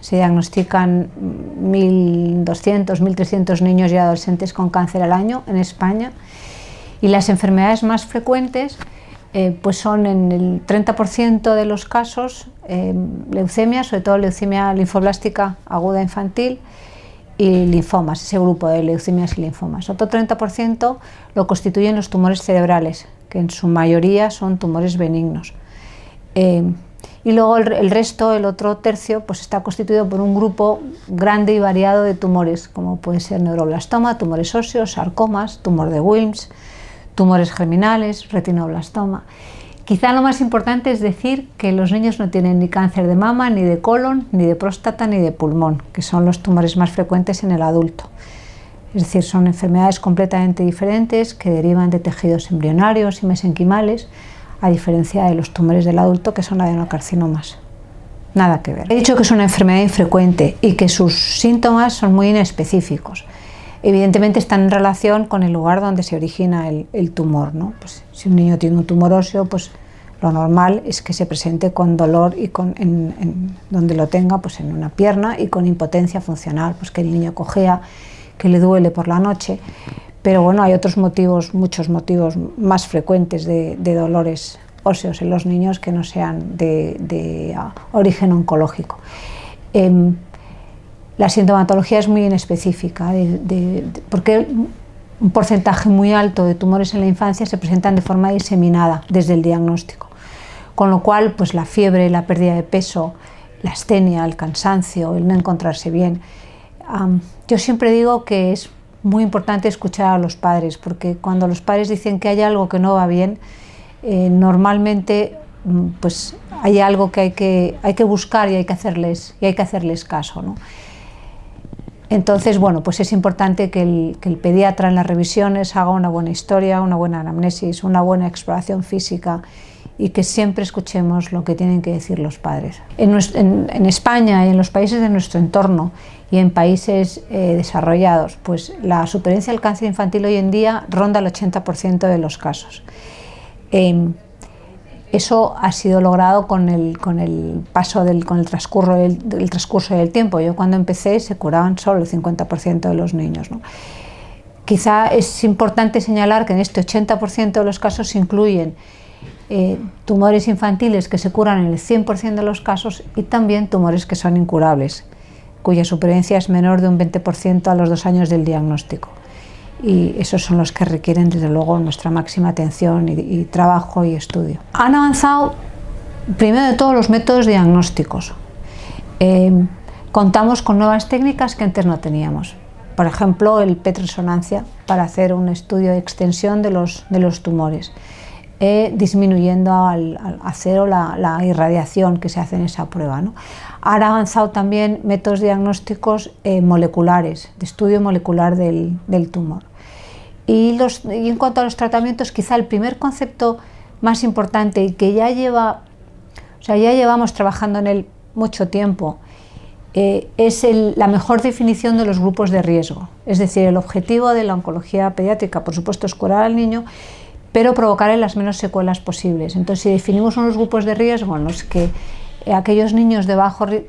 Se diagnostican 1.200, 1.300 niños y adolescentes con cáncer al año en España, y las enfermedades más frecuentes pues son en el 30% de los casos leucemia, sobre todo leucemia linfoblástica aguda infantil, y linfomas, ese grupo de leucemias y linfomas. Otro 30% lo constituyen los tumores cerebrales, que en su mayoría son tumores benignos. Y luego el resto, el otro tercio, pues está constituido por un grupo grande y variado de tumores, como puede ser neuroblastoma, tumores óseos, sarcomas, tumor de Wilms, tumores germinales, retinoblastoma. Quizá lo más importante es decir que los niños no tienen ni cáncer de mama, ni de colon, ni de próstata, ni de pulmón, que son los tumores más frecuentes en el adulto. Es decir, son enfermedades completamente diferentes que derivan de tejidos embrionarios y mesenquimales, a diferencia de los tumores del adulto, que son adenocarcinomas. Nada que ver. He dicho que es una enfermedad infrecuente y que sus síntomas son muy inespecíficos. Evidentemente están en relación con el lugar donde se origina el tumor, ¿no? Pues, si un niño tiene un tumor óseo, pues lo normal es que se presente con dolor y donde lo tenga, pues en una pierna, y con impotencia funcional, pues que el niño cojea, que le duele por la noche. Pero bueno, hay otros motivos, muchos motivos más frecuentes de dolores óseos en los niños que no sean de origen oncológico. La sintomatología es muy inespecífica, porque un porcentaje muy alto de tumores en la infancia se presentan de forma diseminada desde el diagnóstico, con lo cual pues la fiebre, la pérdida de peso, la astenia, el cansancio, el no encontrarse bien. Yo siempre digo que es muy importante escuchar a los padres, porque cuando los padres dicen que hay algo que no va bien, normalmente pues hay algo que hay que buscar y hay que hacerles caso, ¿no? Entonces, bueno, pues es importante que el pediatra en las revisiones haga una buena historia, una buena anamnesis, una buena exploración física, y que siempre escuchemos lo que tienen que decir los padres. En España y en los países de nuestro entorno y en países desarrollados, pues la supervivencia del cáncer infantil hoy en día ronda el 80% de los casos. Eso ha sido logrado con el transcurso del tiempo. Yo cuando empecé se curaban solo el 50% de los niños, ¿no? Quizá es importante señalar que en este 80% de los casos se incluyen tumores infantiles que se curan en el 100% de los casos, y también tumores que son incurables, cuya supervivencia es menor de un 20% a los 2 años del diagnóstico. Y esos son los que requieren desde luego nuestra máxima atención y trabajo y estudio. Han avanzado primero de todo los métodos diagnósticos. Contamos con nuevas técnicas que antes no teníamos. Por ejemplo, el PET-resonancia para hacer un estudio de extensión de los tumores, disminuyendo a cero la irradiación que se hace en esa prueba, ¿no? Han avanzado también métodos diagnósticos moleculares, de estudio molecular del tumor. Y en cuanto a los tratamientos, quizá el primer concepto más importante, y que ya llevamos trabajando en él mucho tiempo, es la mejor definición de los grupos de riesgo. Es decir, el objetivo de la oncología pediátrica, por supuesto, es curar al niño, pero provocarle las menos secuelas posibles. Entonces, si definimos unos grupos de riesgo en los que aquellos niños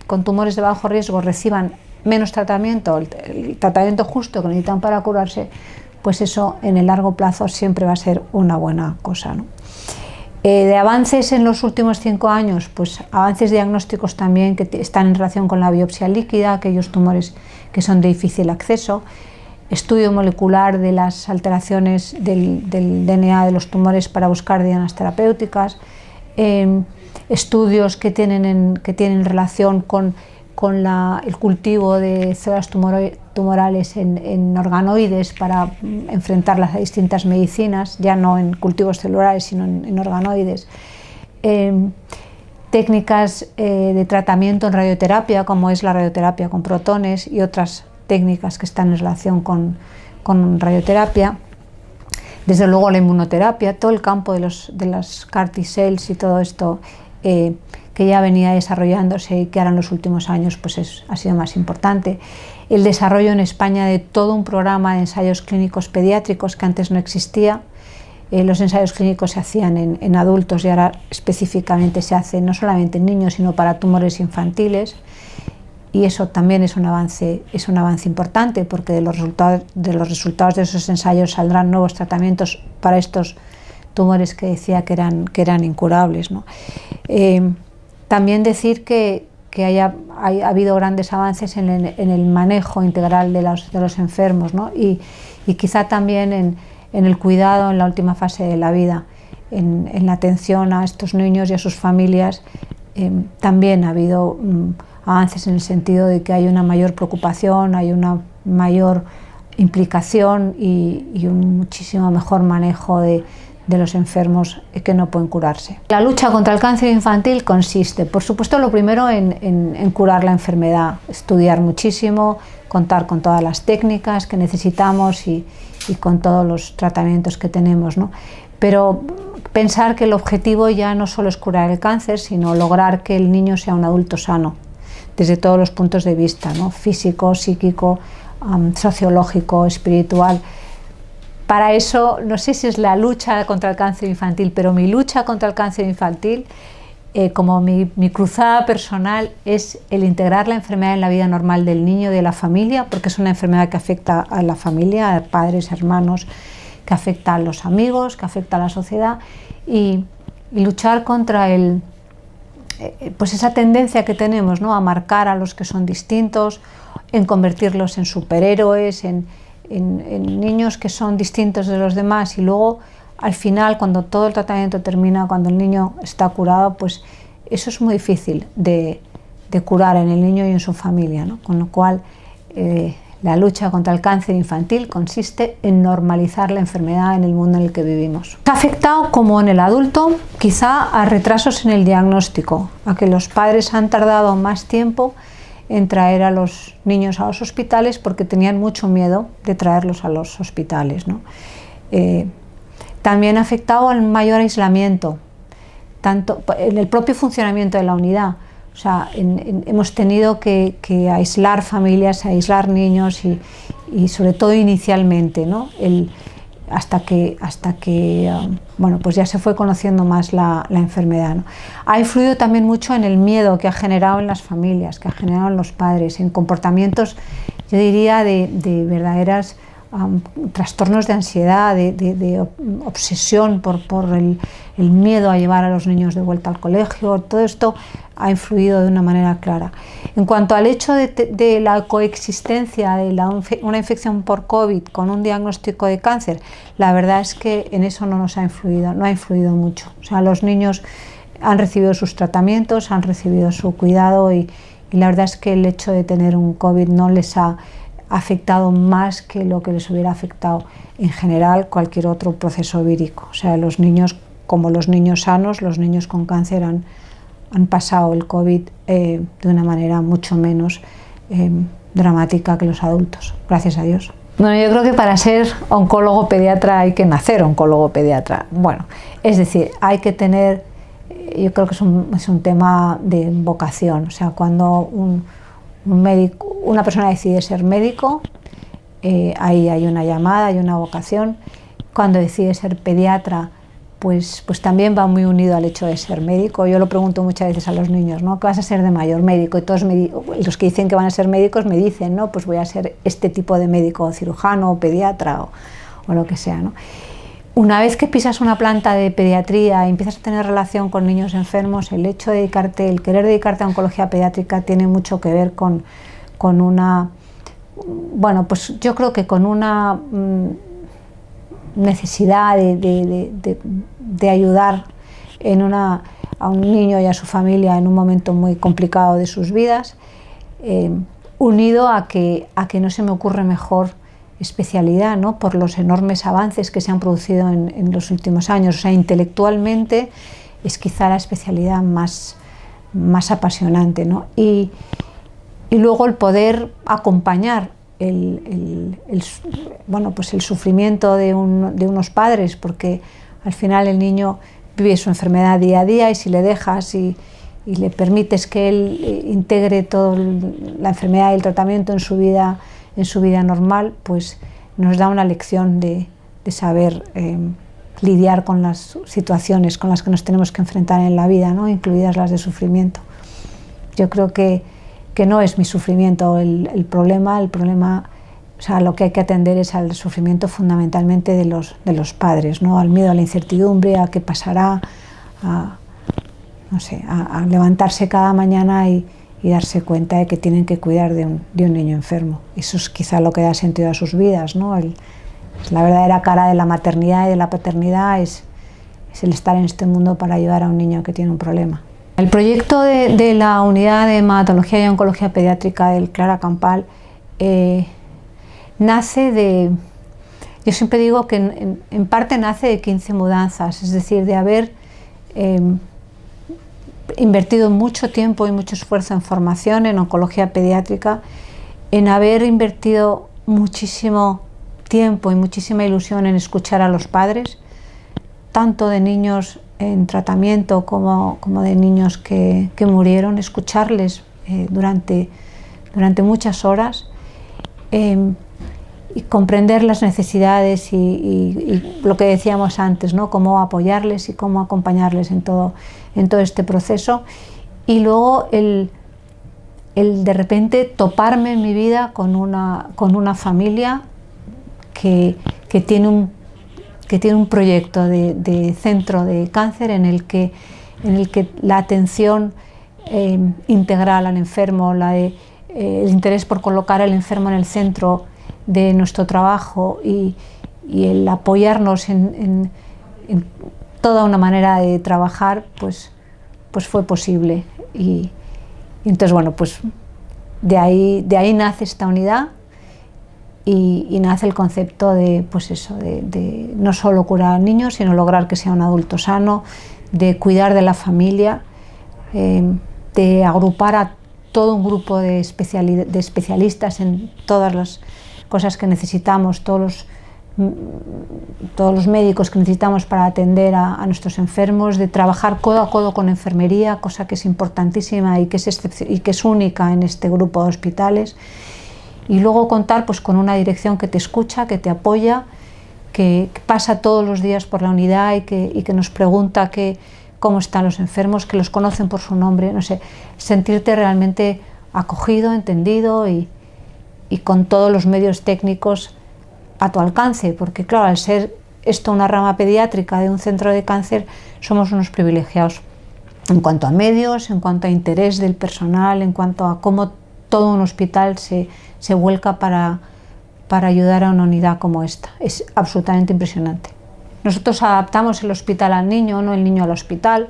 con tumores de bajo riesgo reciban menos tratamiento, el tratamiento justo que necesitan para curarse, pues eso en el largo plazo siempre va a ser una buena cosa, ¿no? De avances en los últimos 5 años, pues avances diagnósticos también que están en relación con la biopsia líquida, aquellos tumores que son de difícil acceso, estudio molecular de las alteraciones del DNA de los tumores para buscar dianas terapéuticas, estudios que tienen relación con el cultivo de células tumorales en organoides para enfrentarlas a distintas medicinas, ya no en cultivos celulares sino en organoides. Técnicas de tratamiento en radioterapia, como es la radioterapia con protones, y otras técnicas que están en relación con radioterapia. Desde luego la inmunoterapia, todo el campo de las CAR T-cells y todo esto que ya venía desarrollándose y que ahora en los últimos años pues ha sido más importante. El desarrollo en España de todo un programa de ensayos clínicos pediátricos que antes no existía. Los ensayos clínicos se hacían en adultos y ahora específicamente se hacen no solamente en niños, sino para tumores infantiles. y eso también es un avance importante, porque de los resultados de esos ensayos saldrán nuevos tratamientos para estos tumores que decía que eran incurables, ¿no? También decir que ha habido grandes avances en el manejo integral de los enfermos, ¿no? y quizá también en el cuidado en la última fase de la vida, en la atención a estos niños y a sus familias. También ha habido avances en el sentido de que hay una mayor preocupación, hay una mayor implicación y un muchísimo mejor manejo de los enfermos que no pueden curarse. La lucha contra el cáncer infantil consiste, por supuesto, lo primero en curar la enfermedad, estudiar muchísimo, contar con todas las técnicas que necesitamos y con todos los tratamientos que tenemos, ¿no? Pero pensar que el objetivo ya no solo es curar el cáncer, sino lograr que el niño sea un adulto sano, desde todos los puntos de vista, ¿no? Físico, psíquico, sociológico, espiritual. Para eso, no sé si es la lucha contra el cáncer infantil, pero mi lucha contra el cáncer infantil, como mi cruzada personal, es el integrar la enfermedad en la vida normal del niño y de la familia, porque es una enfermedad que afecta a la familia, a padres, hermanos, que afecta a los amigos, que afecta a la sociedad, y luchar contra pues esa tendencia que tenemos, ¿no?, a marcar a los que son distintos, en convertirlos en superhéroes, en niños que son distintos de los demás, y luego al final, cuando todo el tratamiento termina, cuando el niño está curado, pues eso es muy difícil de curar en el niño y en su familia, ¿no? Con lo cual la lucha contra el cáncer infantil consiste en normalizar la enfermedad en el mundo en el que vivimos. Ha afectado, como en el adulto, quizá a retrasos en el diagnóstico, a que los padres han tardado más tiempo en traer a los niños a los hospitales porque tenían mucho miedo de traerlos a los hospitales, ¿no? También ha afectado al mayor aislamiento, tanto en el propio funcionamiento de la unidad. O sea, hemos tenido que aislar familias, aislar niños y sobre todo inicialmente, ¿no? Hasta que bueno, pues ya se fue conociendo más la enfermedad, ¿no? Ha influido también mucho en el miedo que ha generado en las familias, que ha generado en los padres, en comportamientos, yo diría, de verdaderas trastornos de ansiedad, de obsesión por el miedo a llevar a los niños de vuelta al colegio. Todo esto ha influido de una manera clara. En cuanto al hecho de la coexistencia de una infección por COVID con un diagnóstico de cáncer, la verdad es que en eso no nos ha influido, no ha influido mucho. O sea, los niños han recibido sus tratamientos, han recibido su cuidado y la verdad es que el hecho de tener un COVID no les ha afectado más que lo que les hubiera afectado en general cualquier otro proceso vírico. O sea, los niños, como los niños sanos, los niños con cáncer han pasado el COVID de una manera mucho menos dramática que los adultos, gracias a Dios. Bueno, yo creo que para ser oncólogo pediatra hay que nacer oncólogo pediatra. Bueno, es decir, hay que tener, yo creo que es un tema de vocación. O sea, cuando una persona decide ser médico, ahí hay una llamada, hay una vocación. Cuando decide ser pediatra, pues también va muy unido al hecho de ser médico. Yo lo pregunto muchas veces a los niños, ¿no? ¿Qué vas a ser de mayor? Médico. Y todos los que dicen que van a ser médicos me dicen, ¿no? Pues voy a ser este tipo de médico, cirujano, pediatra o lo que sea, ¿no? Una vez que pisas una planta de pediatría y empiezas a tener relación con niños enfermos, el hecho de el querer dedicarte a oncología pediátrica tiene mucho que ver con una, bueno, pues yo creo que con una necesidad de ayudar a un niño y a su familia en un momento muy complicado de sus vidas, unido a que no se me ocurre mejor especialidad, ¿no? Por los enormes avances que se han producido en los últimos años. O sea, intelectualmente es quizá la especialidad más apasionante, ¿no? Y luego el poder acompañar bueno, pues el sufrimiento de unos padres, porque al final el niño vive su enfermedad día a día, y si le dejas y le permites que él integre toda la enfermedad y el tratamiento en su vida normal, pues nos da una lección de saber lidiar con las situaciones con las que nos tenemos que enfrentar en la vida, ¿no? Incluidas las de sufrimiento. Yo creo que que no es mi sufrimiento el problema, o sea, lo que hay que atender es al sufrimiento fundamentalmente de los padres, ¿no? Al miedo a la incertidumbre, a qué pasará, no sé, a levantarse cada mañana y darse cuenta de que tienen que cuidar de un niño enfermo. Eso es quizá lo que da sentido a sus vidas, ¿no? La verdadera cara de la maternidad y de la paternidad es el estar en este mundo para ayudar a un niño que tiene un problema. El proyecto de la Unidad de Hematología y Oncología Pediátrica del Clara Campal nace de, yo siempre digo que en parte nace de 15 mudanzas, es decir, de haber invertido mucho tiempo y mucho esfuerzo en formación en oncología pediátrica, en haber invertido muchísimo tiempo y muchísima ilusión en escuchar a los padres, tanto de niños en tratamiento como de niños que murieron, escucharles durante muchas horas, y comprender las necesidades y lo que decíamos antes, ¿no? Cómo apoyarles y cómo acompañarles en todo este proceso. Y luego el de repente toparme en mi vida con una familia que tiene un proyecto de centro de cáncer en el que la atención integral al enfermo, el interés por colocar al enfermo en el centro de nuestro trabajo y el apoyarnos en toda una manera de trabajar, pues fue posible. Y entonces, bueno, pues de ahí nace esta unidad y nace el concepto de, pues eso, de no solo curar al niño, sino lograr que sea un adulto sano, de cuidar de la familia, de agrupar a todo un grupo de especialistas en todas las cosas que necesitamos, todos los médicos que necesitamos para atender a nuestros enfermos, de trabajar codo a codo con enfermería, cosa que es importantísima y que es única en este grupo de hospitales, y luego contar pues con una dirección que te escucha, que te apoya, que pasa todos los días por la unidad y que nos pregunta cómo están los enfermos, que los conocen por su nombre, no sé, sentirte realmente acogido, entendido y con todos los medios técnicos a tu alcance, porque claro, al ser esto una rama pediátrica de un centro de cáncer, somos unos privilegiados en cuanto a medios, en cuanto a interés del personal, en cuanto a cómo todo un hospital se vuelca para ayudar a una unidad como esta. Es absolutamente impresionante. Nosotros adaptamos el hospital al niño, no el niño al hospital,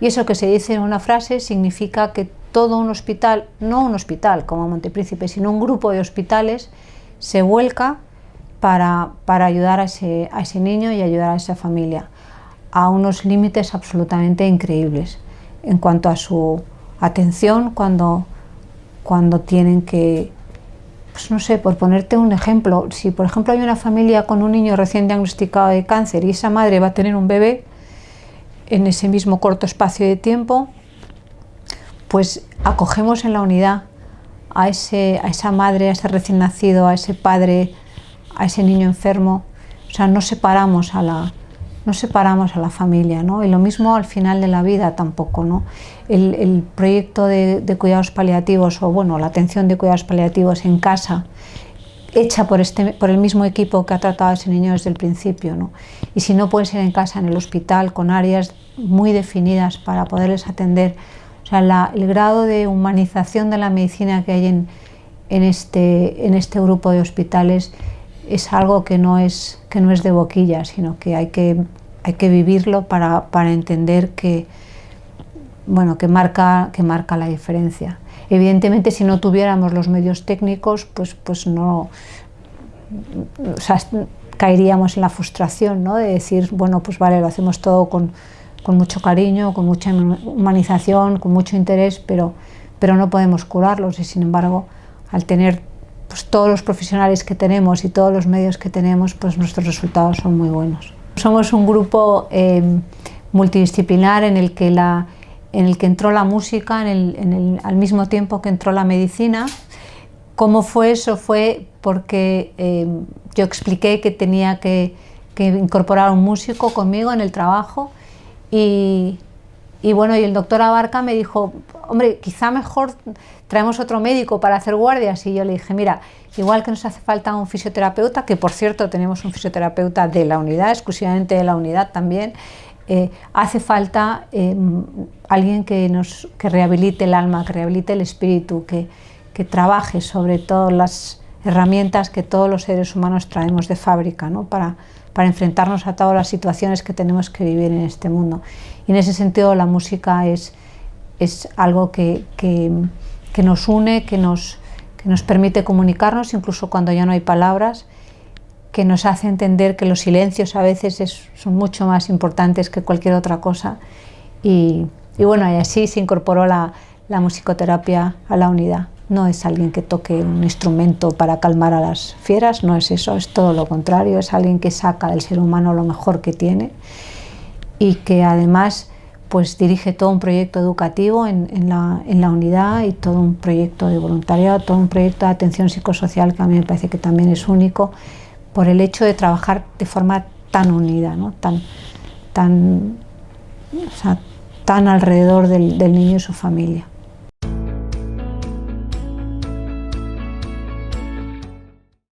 y eso que se dice en una frase significa que todo un hospital, no un hospital como Montepríncipe, sino un grupo de hospitales se vuelca para ayudar a ese niño y ayudar a esa familia a unos límites absolutamente increíbles en cuanto a su atención cuando tienen que, pues no sé, por ponerte un ejemplo, si por ejemplo hay una familia con un niño recién diagnosticado de cáncer y esa madre va a tener un bebé en ese mismo corto espacio de tiempo, pues acogemos en la unidad a esa madre, a ese recién nacido, a ese padre, a ese niño enfermo. O sea, no separamos a la familia, ¿no? Y lo mismo al final de la vida tampoco, ¿no? El proyecto de cuidados paliativos, o bueno, la atención de cuidados paliativos en casa, hecha por el mismo equipo que ha tratado a ese niño desde el principio, ¿no? Y si no puede ser en casa, en el hospital, con áreas muy definidas para poderles atender. O sea, el grado de humanización de la medicina que hay en este grupo de hospitales es algo que no es de boquilla, sino que hay que vivirlo para entender que marca la diferencia. Evidentemente, si no tuviéramos los medios técnicos, pues no, o sea, caeríamos en la frustración, ¿no? De decir, bueno, pues vale, lo hacemos todo con mucho cariño, con mucha humanización, con mucho interés, pero no podemos curarlos, y sin embargo, al tener pues todos los profesionales que tenemos y todos los medios que tenemos, pues nuestros resultados son muy buenos. Somos un grupo multidisciplinar en el que entró la música al mismo tiempo que entró la medicina. ¿Cómo fue eso? Fue porque yo expliqué que tenía que incorporar un músico conmigo en el trabajo y Y bueno, y el doctor Abarca me dijo, hombre, quizá mejor traemos otro médico para hacer guardias. Y yo le dije, mira, igual que nos hace falta un fisioterapeuta, que por cierto tenemos un fisioterapeuta de la unidad, exclusivamente de la unidad también, hace falta alguien que rehabilite el alma, que rehabilite el espíritu, que trabaje sobre todas las herramientas que todos los seres humanos traemos de fábrica, ¿no? para enfrentarnos a todas las situaciones que tenemos que vivir en este mundo. Y en ese sentido la música es algo que nos une, que nos permite comunicarnos incluso cuando ya no hay palabras, que nos hace entender que los silencios a veces son mucho más importantes que cualquier otra cosa. Y bueno, y así se incorporó la musicoterapia a la unidad. No es alguien que toque un instrumento para calmar a las fieras, no es eso, es todo lo contrario, es alguien que saca del ser humano lo mejor que tiene y que además pues dirige todo un proyecto educativo en la unidad y todo un proyecto de voluntariado, todo un proyecto de atención psicosocial que a mí me parece que también es único por el hecho de trabajar de forma tan unida, ¿no? tan alrededor del niño y su familia.